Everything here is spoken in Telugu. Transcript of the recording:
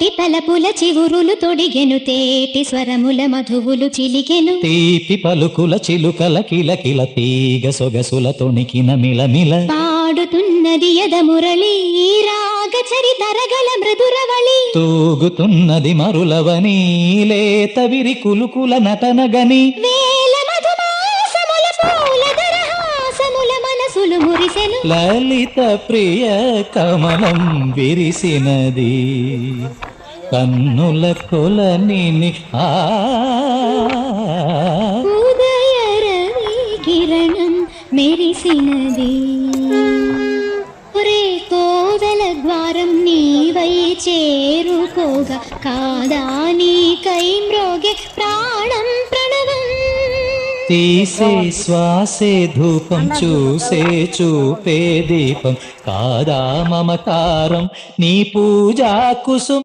తోటి తలపుల చివురులు తొడిగెను తేటి స్వరముల మధువులు చిలికెను తీపి పలుకుల చిలుకల కిలకిల తీగ సొగసుల తొణికిన మిలమిల పాడుతున్నది యద మురళి రాగ చరితరగల మృదురవళి తూగుతున్నది మరులవని లేత విరి కులుకుల నటనగని వేల మధుమాసముల పూల దరహాసముల మనసులు మురిసెను లలిత ప్రియ కమలం విరిసినది కన్నుల కొలని ఉదయ రవి కిరణం మెరిసినది ఒరే కోదల ద్వారం నీవై చేరుకోగా కాదా నీకై మ్రోగే ప్రాణం ప్రణవం తీసే శ్వాసే ధూపం చూసే చూపే దీపం కాదా మమకారం నీ పూజా కుసుమ